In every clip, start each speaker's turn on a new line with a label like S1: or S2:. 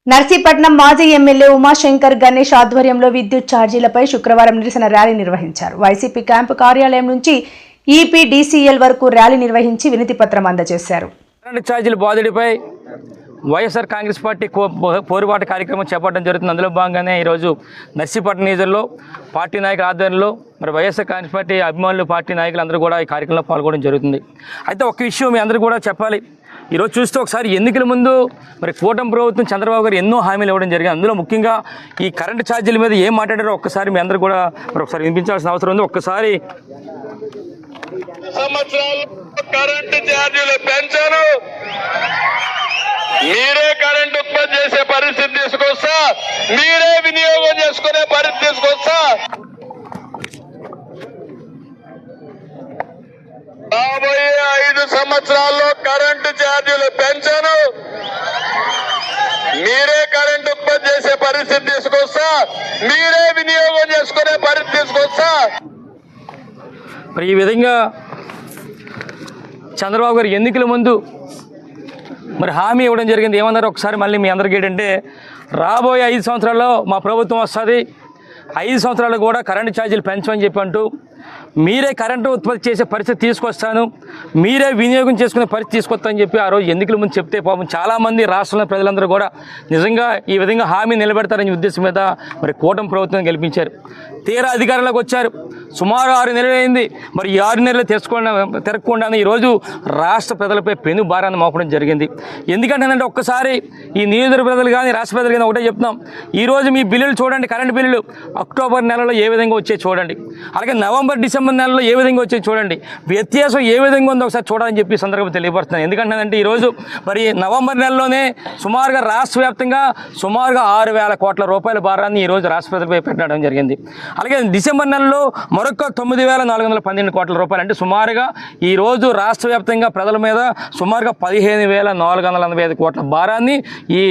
S1: నర్సీపట్నం మాజీ ఎమ్మెల్యే ఉమాశంకర్ గణేష్ ఆధ్వర్యంలో విద్యుత్ ఛార్జీలపై శుక్రవారం నిరసన ర్యాలీ నిర్వహించారు. వైసీపీ క్యాంపు కార్యాలయం నుంచి ఈపీడీసీఎల్ వరకు ర్యాలీ నిర్వహించి వినతి పత్రం అందజేశారు.
S2: కరెంటు ఛార్జీల బాధుడిపై వైఎస్ఆర్ కాంగ్రెస్ పార్టీ పోరుబాటు కార్యక్రమం చేపట్టడం జరుగుతుంది. అందులో భాగంగానే ఈరోజు నర్సీపట్నం నియోజకవర్గంలో పార్టీ నాయకుల ఆధ్వర్యంలో మరి వైఎస్ఆర్ కాంగ్రెస్ పార్టీ అభిమానులు పార్టీ నాయకులు అందరూ కూడా ఈ కార్యక్రమంలో పాల్గొనడం జరుగుతుంది. అయితే ఒక విషయం మీ అందరూ కూడా చెప్పాలి. ఈరోజు చూస్తే ఒకసారి ఎన్నికల ముందు మరి కూటమి ప్రభుత్వం చంద్రబాబు గారు ఎన్నో హామీలు ఇవ్వడం జరిగింది. అందులో ముఖ్యంగా ఈ కరెంటు ఛార్జీల మీద ఏం మాట్లాడారో ఒక్కసారి మీ అందరూ కూడా మరి ఒకసారి వినిపించాల్సిన అవసరం ఉంది. ఒక్కసారి
S3: సంవత్సరాలు కరెంటు ఛార్జీలు పెంచారు, మీరే కరెంటు ఉత్పత్తి చేసే పరిస్థితి తీసుకొస్తా, మీరే వినియోగం చేసుకునే పరిస్థితి తీసుకొస్తా, రాబోయే 5 సంవత్సరాల్లో కరెంటు ఛార్జీలు పెంచాను, మీరే కరెంటు ఉత్పత్తి చేసే పరిస్థితి తీసుకొస్తా, మీరే వినియోగం చేసుకునే పరిస్థితి తీసుకొస్తా.
S2: మరి ఈ విధంగా చంద్రబాబు గారు ఎన్నికల ముందు మరి హామీ ఇవ్వడం జరిగింది. ఏమన్నారు ఒకసారి మళ్ళీ మీ అందరికీ ఏంటంటే, రాబోయే 5 సంవత్సరాల్లో మా ప్రభుత్వం వస్తుంది, 5 సంవత్సరాలు కూడా కరెంటు ఛార్జీలు పెంచమని చెప్పి అంటూ మీరే కరెంటు ఉత్పత్తి చేసే పరిస్థితి తీసుకొస్తాను, మీరే వినియోగం చేసుకునే పరిస్థితి తీసుకొస్తానని చెప్పి ఆ రోజు ఎన్నికల ముందు చెప్తే పాపం చాలామంది రాష్ట్రంలో ప్రజలందరూ కూడా నిజంగా ఈ విధంగా హామీ నిలబెడతారనే ఉద్దేశం మీద మరి కూటమి ప్రభుత్వం గెలిపించారు. తీరా అధికారంలోకి వచ్చారు. సుమారు 6 నెలలు అయింది. మరి ఈ 6 నెలలు తిరగకుండా ఈరోజు రాష్ట్ర ప్రజలపై పెను భారాన్ని మోపడం జరిగింది. ఎందుకంటే ఒక్కసారి ఈ నియోజకవర్గ ప్రజలు కానీ రాష్ట్ర ప్రజలు కానీ ఒకటే చెప్తున్నాం, ఈరోజు మీ బిల్లులు చూడండి, కరెంటు బిల్లులు అక్టోబర్ నెలలో ఏ విధంగా వచ్చాయి చూడండి, అలాగే నవంబర్ డిసెంబర్ నెలలో ఏ విధంగా వచ్చాయి చూడండి, వ్యత్యాసం ఏ విధంగా ఉందో ఒకసారి చూడాలని చెప్పి సందర్భంగా తెలియపరుస్తున్నాను. ఎందుకంటే ఈరోజు మరి నవంబర్ నెలలోనే సుమారుగా రాష్ట్ర వ్యాప్తంగా సుమారుగా 6,000 కోట్ల రూపాయల భారాన్ని ఈరోజు రాష్ట్ర ప్రజలపై పెట్టడం జరిగింది. అలాగే డిసెంబర్ నెలలో మరొక 9,412 కోట్ల రూపాయలు, అంటే సుమారుగా ఈరోజు రాష్ట్ర వ్యాప్తంగా ప్రజల మీద సుమారుగా 15,485 కోట్ల భారాన్ని ఈ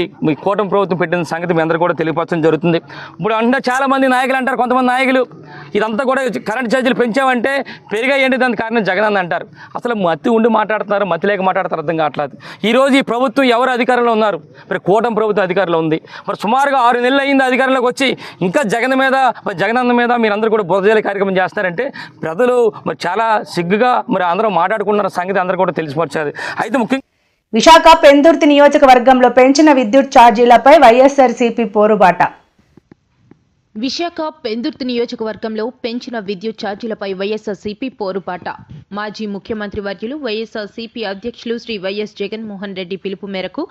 S2: కూటమి ప్రభుత్వం పెట్టిన సంగతి మీ అందరూ కూడా తెలియపరచడం జరుగుతుంది. ఇప్పుడు అంటే చాలామంది నాయకులు అంటారు, కొంతమంది నాయకులు ఇదంతా కూడా కరెంట్ ఛార్జీలు పెంచామంటే పెరిగాయంటే దానికి కారణం జగన్ అని అంటారు. అసలు మత్తి ఉండి మాట్లాడుతున్నారు, మత్తి లేక మాట్లాడుతారు, అర్థం కావట్లేదు. ఈరోజు ఈ ప్రభుత్వం ఎవరు అధికారంలో ఉన్నారు? మరి కూటమి ప్రభుత్వం అధికారంలో ఉంది. మరి సుమారుగా 6 నెలలు అయింది అధికారంలోకి వచ్చి, ఇంకా జగనన్న మీద మీరందరూ కూడా బురదజల్లి కార్యక్రమం చేస్తారంటే ప్రజలు మరి చాలా సిగ్గుగా మరి అందరూ మాట్లాడుకున్న సంగతి అందరూ కూడా తెలిసిపరచాలి. అయితే ముఖ్యంగా
S1: విశాఖ పెందుర్తి నియోజకవర్గంలో పెంచిన విద్యుత్ ఛార్జీలపై వైఎస్ఆర్సీపీ పోరుబాట.
S4: విశాఖ పెందుర్తి నియోజకవర్గంలో పెంచిన విద్యుత్ ఛార్జీలపై వైఎస్ఆర్సీపీ పోరుబాట. మాజీ ముఖ్యమంత్రి వర్యులు వైఎస్ఆర్సీపీ అధ్యక్షులు శ్రీ వైఎస్ జగన్మోహన్ రెడ్డి పిలుపు మేరకు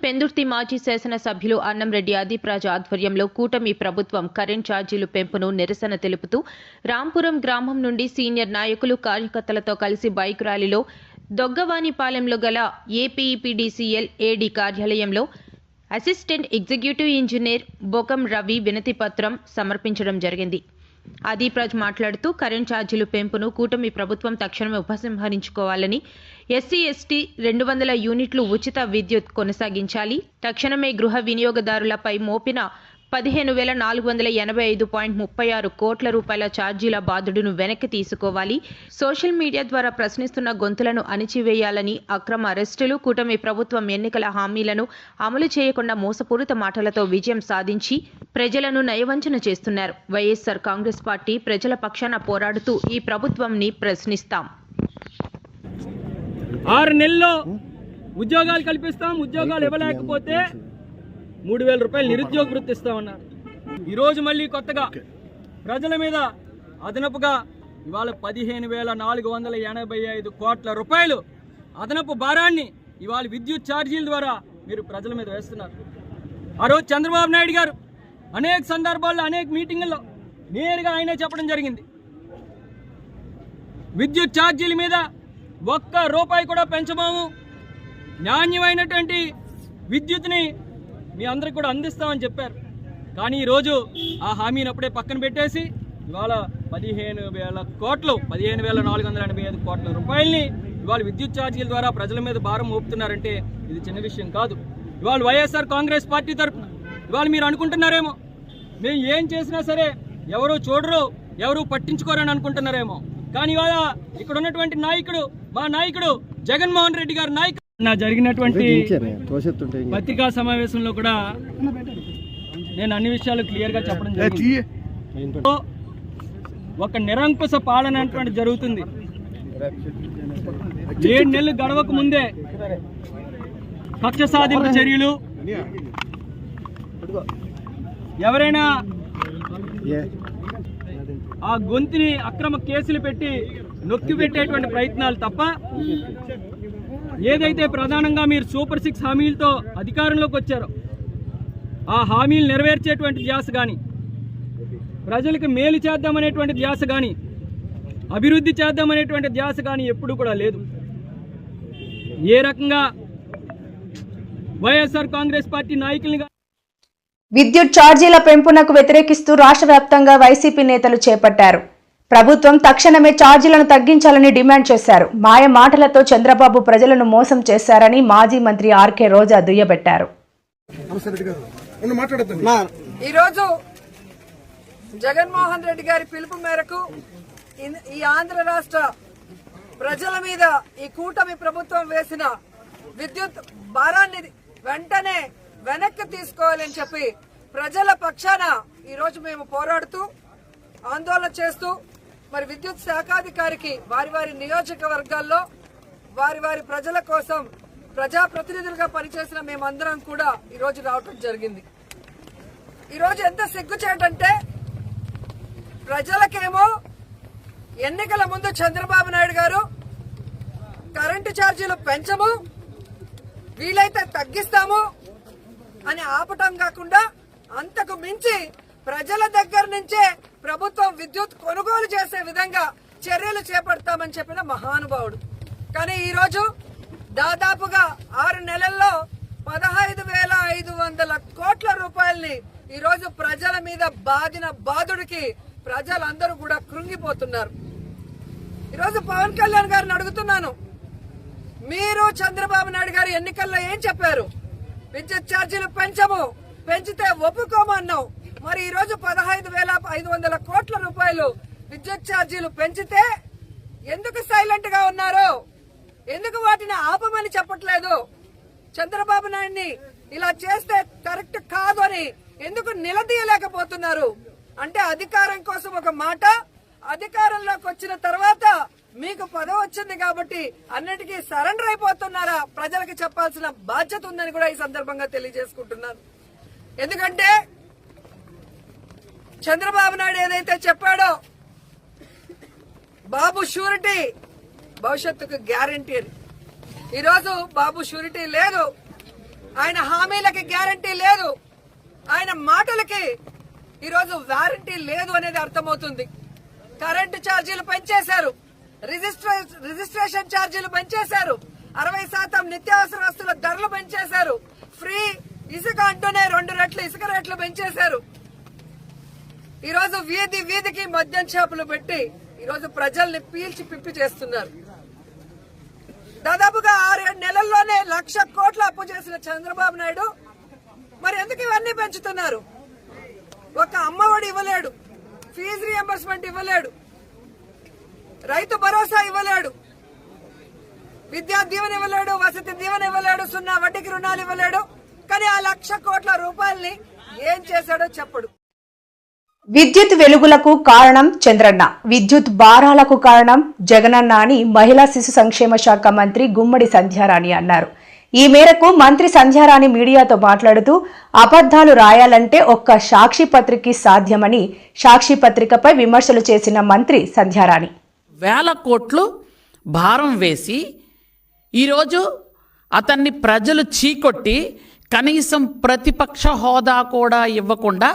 S4: పెందుర్తి మాజీ శాసనసభ్యులు అన్నంరెడ్డి అదీప్రాజు ఆధ్వర్యంలో కూటమి ప్రభుత్వం కరెంట్ ఛార్జీలు పెంపును నిరసన తెలుపుతూ రాంపురం గ్రామం నుండి సీనియర్ నాయకులు కార్యకర్తలతో కలిసి బైక్ ర్యాలీలో దొగ్గవానిపాలెంలో గల ఏపీఈపీడీసీఎల్ ఏడీ కార్యాలయంలో assistant executive engineer Bokam Ravi వినతి పత్రం సమర్పించడం జరిగింది. అదీప్రాజ్ మాట్లాడుతూ కరెంట్ ఛార్జీలు పెంపును కూటమి ప్రభుత్వం తక్షణమే ఉపసంహరించుకోవాలని, ఎస్సీ/ఎస్టీ 200 యూనిట్లు ఉచిత విద్యుత్ కొనసాగించాలి, తక్షణమే గృహ వినియోగదారులపై మోపిన 15,485.36 కోట్ల రూపాయల ఛార్జీల బాధుడును వెనక్కి తీసుకోవాలి, సోషల్ మీడియా ద్వారా ప్రశ్నిస్తున్న గొంతులను అణిచివేయాలని, అక్రమ అరెస్టులు, కూటమి ప్రభుత్వం ఎన్నికల హామీలను అమలు చేయకుండా మోసపూరిత మాటలతో విజయం సాధించి ప్రజలను నయవంచన చేస్తున్నారు. వైఎస్ఆర్ కాంగ్రెస్ పార్టీ ప్రజల పక్షాన పోరాడుతూ ఈ ప్రభుత్వంని ప్రశ్నిస్తాం.
S5: 6 నెలల్లో ఉద్యోగాలు కల్పిస్తాం, ఉద్యోగాలు ఇవ్వలేకపోతే 3,000 రూపాయలు నిరుద్యోగ వృత్తి ఇస్తామన్నారు. ఈరోజు మళ్ళీ కొత్తగా ప్రజల మీద అదనపుగా ఇవాళ 15,485 కోట్ల రూపాయలు అదనపు భారాన్ని ఇవాళ విద్యుత్ ఛార్జీల ద్వారా మీరు ప్రజల మీద వేస్తున్నారు. ఆ రోజు చంద్రబాబు నాయుడు గారు అనేక సందర్భాల్లో అనేక మీటింగుల్లో నేరుగా ఆయనే చెప్పడం జరిగింది, విద్యుత్ ఛార్జీల మీద ₹1 కూడా పెంచబోము, నాణ్యమైనటువంటి విద్యుత్ని మీ అందరికి కూడా అందిస్తామని చెప్పారు. కానీ ఈరోజు ఆ హామీని అప్పుడే పక్కన పెట్టేసి ఇవాళ 15,485 కోట్ల రూపాయలని ఇవాళ విద్యుత్ ఛార్జీల ద్వారా ప్రజల మీద భారం మోపుతున్నారంటే ఇది చిన్న విషయం కాదు. ఇవాళ వైఎస్ఆర్ కాంగ్రెస్ పార్టీ తరఫున ఇవాళ మీరు అనుకుంటున్నారేమో మేము ఏం చేసినా సరే ఎవరు చూడరు, ఎవరు పట్టించుకోరని అనుకుంటున్నారేమో. కానీ ఇవాళ ఇక్కడ ఉన్నటువంటి నాయకుడు, మా నాయకుడు జగన్మోహన్ రెడ్డి గారి నాయకుడు జరిగినటువంటి పత్రికా సమావేశంలో కూడా నేను అన్ని విషయాలు క్లియర్గా చెప్పడం జరిగింది. ఒక నిరంకుశ పాలన అనేటువంటి జరుగుతుంది. 7 నెలలు గడవక ముందే కక్ష సాధింపు చర్యలు, ఎవరైనా ఆ గొంతుని అక్రమ కేసులు పెట్టి నొక్కి పెట్టేటువంటి ప్రయత్నాలు తప్ప, ఏదైతే ప్రధానంగా మీరు సూపర్ 6 హామీలతో అధికారంలోకి వచ్చారో ఆ హామీలు నెరవేర్చేటువంటి ధ్యాస కానీ, ప్రజలకు మేలు చేద్దామనేటువంటి ధ్యాస కానీ, అభివృద్ధి చేద్దామనేటువంటి ధ్యాస కానీ ఎప్పుడు కూడా లేదు. ఏ రకంగా వైఎస్ఆర్ కాంగ్రెస్ పార్టీ నాయకుల్ని
S1: విద్యుత్ ఛార్జీల పెంపునకు వ్యతిరేకిస్తూ రాష్ట్ర వ్యాప్తంగా వైసీపీ నేతలు చేపట్టారు. ప్రభుత్వం తక్షణమే ఛార్జీలను తగ్గించాలని డిమాండ్ చేశారు. మాయ మాటలతో చంద్రబాబు ప్రజలను మోసం చేశారని మాజీ మంత్రి ఆర్కే రోజా దుయ్యబట్టారు.
S6: ఈరోజు జగన్మోహన్ రెడ్డి గారి పిలుపు మేరకు ఈ ఆంధ్ర రాష్ట్ర ప్రజల మీద ఈ కూటమి ప్రభుత్వం వేసిన విద్యుత్ భారాన్ని వెంటనే వెనక్కి తీసుకోవాలని చెప్పి ప్రజల పక్షాన ఈరోజు మేము పోరాడుతూ ఆందోళన చేస్తూ మరి విద్యుత్ శాఖాధికారికి వారి వారి నియోజకవర్గాల్లో వారి ప్రజల కోసం ప్రజాప్రతినిధులుగా పనిచేసిన మేమందరం కూడా ఈరోజు రావటం జరిగింది. ఈరోజు ఎంత సిగ్గుచేటంటే, ప్రజలకేమో ఎన్నికల ముందు చంద్రబాబు నాయుడు గారు కరెంటు ఛార్జీలు పెంచము, వీలైతే తగ్గిస్తాము అని ఆపటం కాకుండా అంతకు మించి ప్రజల దగ్గర నుంచే ప్రభుత్వం విద్యుత్ కొనుగోలు చేసే విధంగా చర్యలు చేపడతామని చెప్పిన మహానుభావుడు. కానీ ఈరోజు దాదాపుగా 6 నెలల్లో 15,500 కోట్ల రూపాయల్ని ఈరోజు ప్రజల మీద బాదిన బాధుడికి ప్రజలందరూ కూడా కృంగిపోతున్నారు. ఈరోజు పవన్ కళ్యాణ్ గారిని అడుగుతున్నాను, మీరు చంద్రబాబు నాయుడు గారు ఎన్నికల్లో ఏం చెప్పారు? విద్యుత్ ఛార్జీలు పెంచము, పెంచితే ఒప్పుకోము అన్నావు. మరి ఈరోజు 15,500 కోట్ల రూపాయలు విద్యుత్ ఛార్జీలు పెంచితే ఎందుకు సైలెంట్ గా ఉన్నారు? ఎందుకు వాటిని ఆపమని చెప్పట్లేదు? చంద్రబాబు నాయుడిని ఇలా చేస్తే కరెక్ట్ కాదు అని ఎందుకు నిలదీయలేకపోతున్నారు? అంటే అధికారం కోసం ఒక మాట, అధికారంలోకి వచ్చిన తర్వాత మీకు పదవి వచ్చింది కాబట్టి అన్నిటికీ సరెండర్ అయిపోతున్నారా? ప్రజలకు చెప్పాల్సిన బాధ్యత ఉందని కూడా ఈ సందర్భంగా తెలియజేసుకుంటున్నాను. ఎందుకంటే చంద్రబాబు నాయుడు ఏదైతే చెప్పాడో, బాబు షూరిటీ భవిష్యత్తుకు గ్యారంటీ అని, ఈరోజు బాబు షూరిటీ లేదు, ఆయన హామీలకి గ్యారంటీ లేదు, ఆయన మాటలకి ఈరోజు వారంటీ లేదు అనేది అర్థమవుతుంది. కరెంటు ఛార్జీలు పెంచేశారు, రిజిస్ట్రేషన్ ఛార్జీలు పెంచేశారు, 60% నిత్యావసర వస్తువుల ధరలు పెంచేశారు, ఫ్రీ ఇసుక అంటూనే 2 రెట్లు ఇసుక రేట్లు పెంచేశారు. ఈరోజు వీధికి మద్యం షాపులు పెట్టి ఈరోజు ప్రజల్ని పీల్చి పిప్పి చేస్తున్నారు. దాదాపుగా 6 నెలల్లోనే 1,00,000 కోట్ల అప్పు చేసిన చంద్రబాబు నాయుడు మరి ఎందుకు ఇవన్నీ పెంచుతున్నారు? ఒక అమ్మఒడి ఇవ్వలేడు, ఫీజు రియంబర్స్మెంట్ ఇవ్వలేడు, రైతు భరోసా ఇవ్వలేడు, విద్యా దీవెన ఇవ్వలేడు, వసతి దీవెన ఇవ్వలేడు, 0 వడ్డీకి రుణాలు ఇవ్వలేడు. కానీ ఆ 1,00,000 కోట్ల రూపాయల్ని ఏం చేశాడో చెప్పడు.
S1: విద్యుత్ వెలుగులకు కారణం చంద్రన్న, విద్యుత్ భారాలకు కారణం జగనన్న అని మహిళా శిశు సంక్షేమ శాఖ మంత్రి గుమ్మడి సంధ్యారాణి అన్నారు. ఈ మేరకు మంత్రి సంధ్యారాణి మీడియాతో మాట్లాడుతూ, అబద్ధాలు రాయాలంటే ఒక్క సాక్షి పత్రిక సాధ్యమని సాక్షి పత్రికపై విమర్శలు చేసిన మంత్రి సంధ్యారాణి,
S7: 1,000 కోట్లు భారం వేసి ఈరోజు అతన్ని ప్రజలు చీకొట్టి కనీసం ప్రతిపక్ష హోదా కూడా ఇవ్వకుండా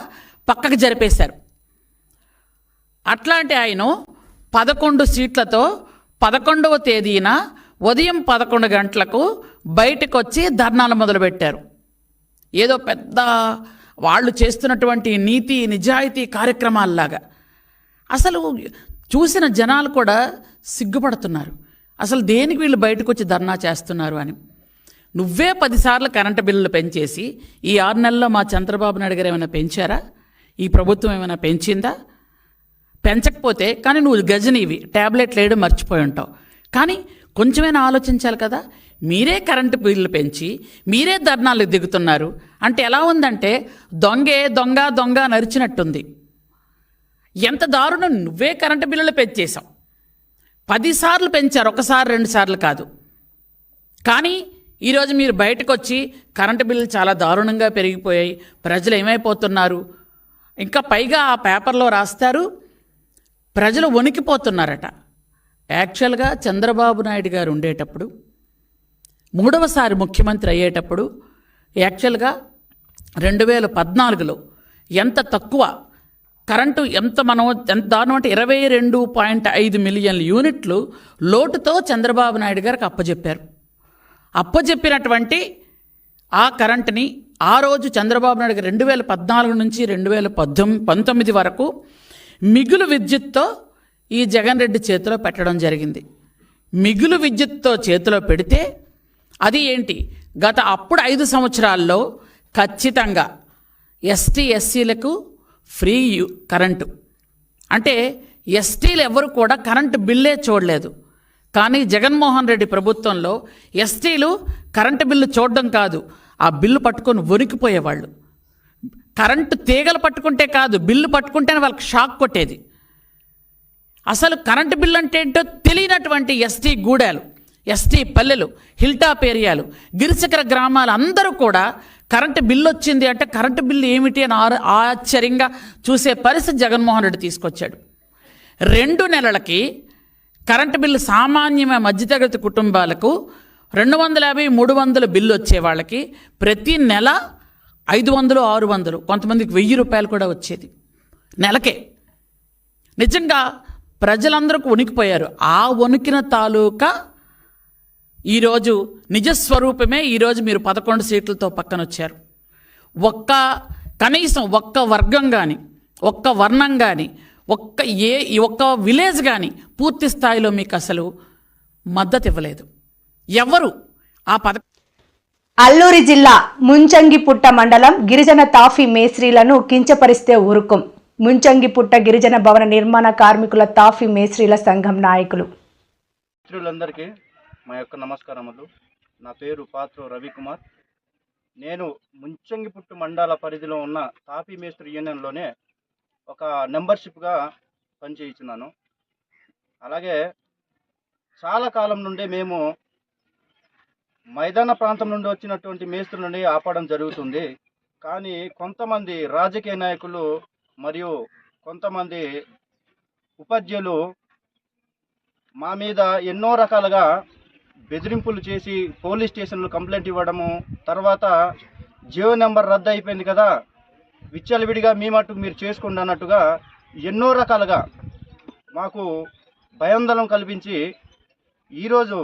S7: పక్కకు జరిపేశారు. అట్లాంటి ఆయన 11 సీట్లతో 11వ తేదీన ఉదయం 11 గంటలకు బయటకు వచ్చి ధర్నాలు మొదలుపెట్టారు. ఏదో పెద్ద వాళ్ళు చేస్తున్నటువంటి నీతి నిజాయితీ కార్యక్రమాల్లాగా. అసలు చూసిన జనాలు కూడా సిగ్గుపడుతున్నారు, అసలు దేనికి వీళ్ళు బయటకు వచ్చి ధర్నా చేస్తున్నారు అని. నువ్వే 10 సార్లు కరెంటు బిల్లులు పెంచేసి ఈ 6 నెలల్లో మా చంద్రబాబు నాయుడు గారు ఏమైనా పెంచారా? ఈ ప్రభుత్వం ఏమైనా పెంచిందా? పెంచకపోతే కానీ నువ్వు గజనీవి, ట్యాబ్లెట్లు వేయడం మర్చిపోయి ఉంటావు. కానీ కొంచెమైనా ఆలోచించాలి కదా. మీరే కరెంటు బిల్లు పెంచి మీరే ధర్నాలకు దిగుతున్నారు అంటే ఎలా ఉందంటే దొంగే దొంగ దొంగ నరిచినట్టుంది. ఎంత దారుణం! నువ్వే కరెంటు బిల్లులు పెంచేశావు. 10 సార్లు పెంచారు, ఒకసారి 2 సార్లు కాదు. కానీ ఈరోజు మీరు బయటకు వచ్చి కరెంటు బిల్లులు చాలా దారుణంగా పెరిగిపోయాయి, ప్రజలు ఏమైపోతున్నారు, ఇంకా పైగా ఆ పేపర్లో రాస్తారు ప్రజలు వణికిపోతున్నారట. యాక్చువల్గా చంద్రబాబు నాయుడు గారు ఉండేటప్పుడు, 3వసారి ముఖ్యమంత్రి అయ్యేటప్పుడు, యాక్చువల్గా 2014లో ఎంత తక్కువ కరెంటు ఎంత దారుణం అంటే 22.5 మిలియన్ల యూనిట్లు లోటుతో చంద్రబాబు నాయుడు గారికి అప్పచెప్పారు. అప్పచెప్పినటువంటి ఆ కరెంటుని ఆ రోజు చంద్రబాబు నాయుడు గారు 2014 నుంచి 2019 వరకు మిగులు విద్యుత్తో ఈ జగన్ రెడ్డి చేతిలో పెట్టడం జరిగింది. మిగులు విద్యుత్తో చేతిలో పెడితే అది ఏంటి, అప్పుడు 5 సంవత్సరాల్లో ఖచ్చితంగా ఎస్టీ ఎస్సీలకు ఫ్రీ కరెంటు. అంటే ఎస్టీలు ఎవరు కూడా కరెంటు బిల్లే చూడలేదు. కానీ జగన్మోహన్ రెడ్డి ప్రభుత్వంలో ఎస్టీలు కరెంటు బిల్లు చూడడం కాదు, ఆ బిల్లు పట్టుకొని వణికిపోయేవాళ్ళు. కరెంటు తీగలు పట్టుకుంటే కాదు, బిల్లు పట్టుకుంటేనే వాళ్ళకి షాక్ కొట్టేది. అసలు కరెంటు బిల్లు అంటే ఏంటో తెలియనటువంటి ఎస్టీ గూడాలు, ఎస్టీ పల్లెలు, హిల్టాప్ ఏరియాలు, గిరిశిఖర గ్రామాలు అందరూ కూడా కరెంటు బిల్లు వచ్చింది అంటే కరెంటు బిల్లు ఏమిటి అని ఆశ్చర్యంగా చూసే పరిస్థితి జగన్మోహన్ రెడ్డి తీసుకొచ్చాడు. 2 నెలలకి కరెంటు బిల్లు సామాన్యమైన మధ్యతరగతి కుటుంబాలకు 250-300 బిల్లు వచ్చే వాళ్ళకి ప్రతి నెల 500-600, కొంతమందికి 1000 రూపాయలు కూడా వచ్చేది నెలకే. నిజంగా ప్రజలందరూ వణికిపోయారు. ఆ వణికిన తాలూకా ఈరోజు నిజస్వరూపమే. ఈరోజు మీరు 11 సీట్లతో పక్కన వచ్చారు. కనీసం ఒక్క వర్గం కానీ, ఒక్క వర్ణం కానీ, ఒక్క విలేజ్ కానీ పూర్తి స్థాయిలో మీకు అసలు మద్దతు ఇవ్వలేదు ఎవరు. ఆ
S1: అల్లూరి జిల్లా ముంచంగిపుట్ట మండలం గిరిజన తాఫీ మేస్త్రీలను కించపరిస్తే ఊరుకోం. ముంచంగిపుట్ట గిరిజన భవన నిర్మాణ కార్మికుల తాఫీ మేస్త్రీల సంఘం నాయకులు.
S8: మిత్రులందరికీ మా యొక్క నమస్కారములు. నా పేరు పాత్రో రవికుమార్. నేను ముంచంగిపుట్టు మండల పరిధిలో ఉన్న తాపీ మేస్త్రి యూనియన్లోనే ఒక మెంబర్షిప్గా పనిచేస్తున్నాను. అలాగే చాలా కాలం నుండి మేము మైదాన ప్రాంతం నుండి వచ్చినటువంటి మేస్త్రులని ఆపడం జరుగుతుంది. కానీ కొంతమంది రాజకీయ నాయకులు మరియు కొంతమంది ఉపాధ్యాయులు మా మీద ఎన్నో రకాలుగా బెదిరింపులు చేసి పోలీస్ స్టేషన్లో కంప్లైంట్ ఇవ్వడము, తర్వాత జియో నెంబర్ రద్దు అయిపోయింది కదా, విచ్చలవిడిగా మీ మట్టుకు మీరు చేసుకోండి అన్నట్టుగా ఎన్నో రకాలుగా మాకు భయాందోళన కల్పించి ఈరోజు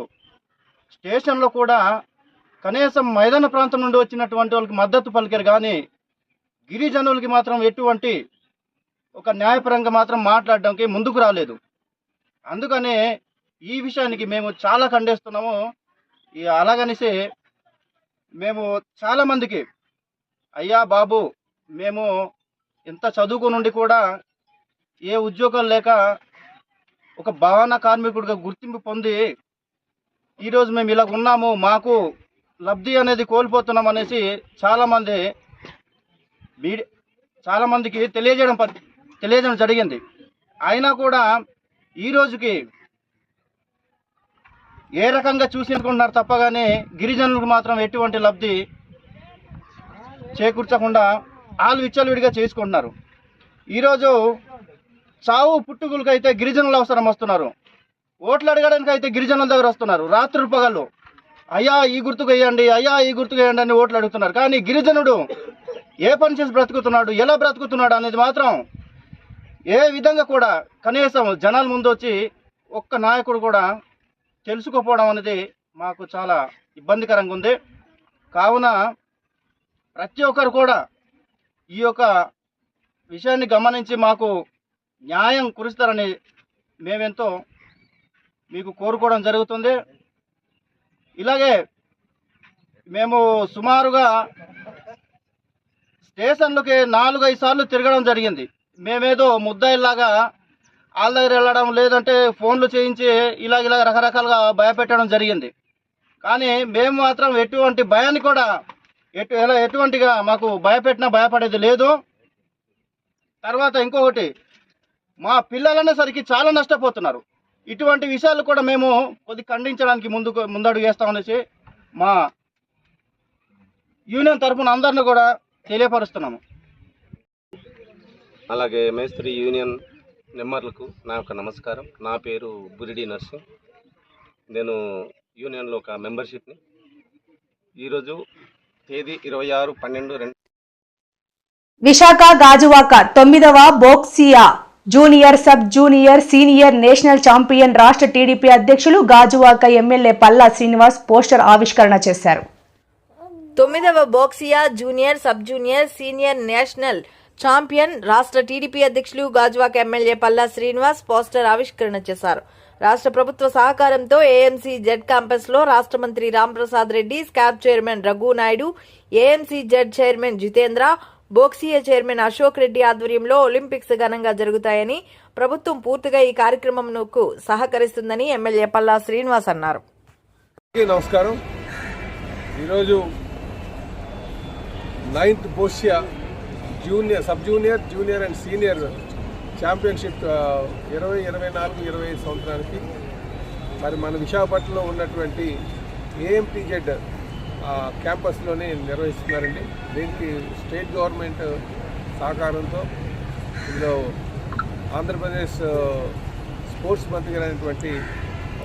S8: స్టేషన్లో కూడా కనీసం మైదాన ప్రాంతం నుండి వచ్చినటువంటి వాళ్ళకి మద్దతు పలికారు. కానీ గిరిజనులకి మాత్రం ఎటువంటి ఒక న్యాయపరంగా మాత్రం మాట్లాడడానికి ముందుకు రాలేదు. అందుకనే ఈ విషయానికి మేము చాలా ఖండిస్తున్నాము. అలాగనేసి మేము చాలామందికి, అయ్యా బాబు, మేము ఇంత చదువుకుని నుండి కూడా ఏ ఉద్యోగాలు లేక ఒక భవన కార్మికుడిగా గుర్తింపు పొంది ఈరోజు మేము ఇలా ఉన్నాము, మాకు లబ్ధి అనేది కోల్పోతున్నాం అనేసి చాలామందికి తెలియజేయడం జరిగింది. అయినా కూడా ఈ రోజుకి ఏ రకంగా చూసుకుంటున్నారు తప్పగానే గిరిజనులకు మాత్రం ఎటువంటి లబ్ధి చేకూర్చకుండా వాళ్ళు విచ్చలవిడిగా చేసుకుంటున్నారు. ఈరోజు చావు పుట్టుకులకైతే గిరిజనులు అవసరం వస్తున్నారు, ఓట్లు అడగడానికి అయితే గిరిజనుల దగ్గర వస్తున్నారు. రాత్రులు పగళ్ళు అయ్యా ఈ గుర్తుకు వేయండి, అయ్యా ఈ గుర్తుకు వేయండి అని ఓట్లు అడుగుతున్నారు. కానీ గిరిజనుడు ఏ పని చేసి బ్రతుకుతున్నాడు, ఎలా బ్రతుకుతున్నాడు అనేది మాత్రం ఏ విధంగా కూడా కనీసం జనాల ముందు వచ్చి ఒక్క నాయకుడు కూడా తెలుసుకోపోవడం అనేది మాకు చాలా ఇబ్బందికరంగా ఉంది. కావున ప్రతి ఒక్కరు కూడా ఈ యొక్క విషయాన్ని గమనించి మాకు న్యాయం కురుస్తారని మేమెంతో మీకు కోరుకోవడం జరుగుతుంది. ఇలాగే మేము సుమారుగా స్టేషన్లకి 4-5 సార్లు తిరగడం జరిగింది. మేమేదో ముద్దాయిల్లాగా వాళ్ళ దగ్గర వెళ్ళడం, లేదంటే ఫోన్లు చేయించి ఇలా రకరకాలుగా భయపెట్టడం జరిగింది. కానీ మేము మాత్రం ఎటువంటి భయాన్ని కూడా ఎటువంటిగా మాకు భయపెట్టినా భయపడేది లేదు. తర్వాత ఇంకొకటి, మా పిల్లలనే సరికి చాలా నష్టపోతున్నారు. ఇటువంటి విషయాలు కూడా మేము కొద్ది ఖండించడానికి ముందడుగు వేస్తామనేసి మా యూనియన్ తరఫున అందరిని కూడా తెలియపరుస్తున్నాము.
S9: అలాగే మేస్త్రి యూనియన్ మెంబర్లకు నా యొక్క నమస్కారం. నా పేరు బురిడి నర్సింగ్. నేను యూనియన్లో ఒక మెంబర్షిప్ని. ఈరోజు తేదీ 26/12/2000
S1: విశాఖ గాజువాక 9వ boccia junior, sub junior, senior national champion రాష్ట్ర టీడీపీ అధ్యక్షులు గాజువాక ఎమ్మెల్యే పల్లా శ్రీనివాస్ పోస్టర్ ఆవిష్కరణ చేశారు.
S10: 9వ boccia junior, sub junior, senior national champion రాష్ట్ర టీడీపీ అధ్యక్షులు గాజువాక ఎమ్మెల్యే పల్లా శ్రీనివాస్ పోస్టర్ ఆవిష్కరణ చేశారు. రాష్ట్ర ప్రభుత్వ సహకారంతో ఏఎంసీ జెడ్ క్యాంపస్ లో రాష్ట్ర మంత్రి రాంప్రసాద్ రెడ్డి, స్కాబ్ chairman Raghu Naidu, AMC Z chairman Jitendra, boccia chairman Ashok Reddy ఆధ్వర్యంలో ఒలింపిక్స్ ఘనంగా జరుగుతాయని, ప్రభుత్వం పూర్తిగా ఈ కార్యక్రమంకు సహకరిస్తుందని ఎమ్మెల్యే పల్లా శ్రీనివాస్ అన్నారు.
S11: నమస్కారం. ఈరోజు 9th boccia junior, sub junior, junior and senior championship 2024-25 సంవత్సరానికి మరి మన విశాఖపట్నంలో ఉన్నటువంటి ఏఎంటీజెడ్ క్యాంపస్లోనే నిర్వహిస్తున్నారండి. దీనికి స్టేట్ గవర్నమెంట్ సహకారంతో ఇందులో ఆంధ్రప్రదేశ్ స్పోర్ట్స్ మంత్రి గారైనటువంటి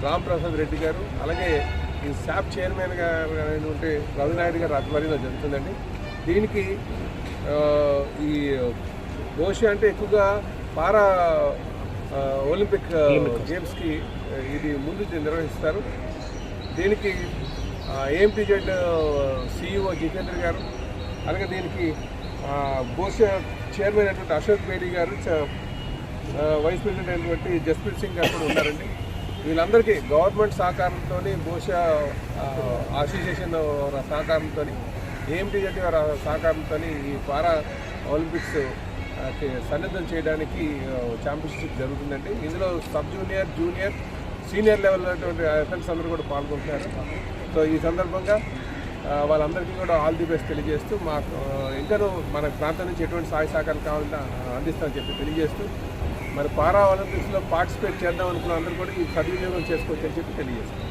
S11: రాంప్రసాద్ రెడ్డి గారు, అలాగే ఈ శాప్ చైర్మన్ గారు అయినటువంటి రవినాయుడు గారు ఆధ్వర్యంలో జరుగుతుందండి. దీనికి ఈ బోక్సియా అంటే ఎక్కువగా పారా ఒలింపిక్ గేమ్స్కి ఇది ముందు నిర్వహిస్తారు. దీనికి ఏఎంటీజెడ్ సిఇఓ జితేంద్ర గారు, అలాగే దీనికి బోక్సియా చైర్మన్ అయినటువంటి అశోక్ బేడి గారు, వైస్ ప్రెసిడెంట్ అయినటువంటి జస్ప్రీత్ సింగ్ గారు కూడా ఉన్నారండి. వీళ్ళందరికీ గవర్నమెంట్ సహకారంతో, బోక్సియా అసోసియేషన్ సహకారంతో, ఏఎంటీజెడ్ గారి సహకారంతో ఈ పారా ఒలింపిక్స్ సన్నద్ధం చేయడానికి ఛాంపియన్షిప్ జరుగుతుందండి. ఇందులో సబ్ జూనియర్, జూనియర్, సీనియర్ లెవెల్లో అథ్లెట్స్ అందరూ కూడా పాల్గొంటున్నారు. సో ఈ సందర్భంగా వాళ్ళందరికీ కూడా ఆల్ ది బెస్ట్ తెలియజేస్తూ, ఇంకా మన ప్రాంతం నుంచి ఎటువంటి సహాయ సహకారం కావాలంటే అందిస్తామని చెప్పి తెలియజేస్తూ, మరి పారా ఒలింపిక్స్లో పార్టిసిపేట్ చేద్దాం అనుకున్న అందరూ కూడా ఈ సద్వినియోగం చేసుకోవచ్చని చెప్పి తెలియజేస్తాం.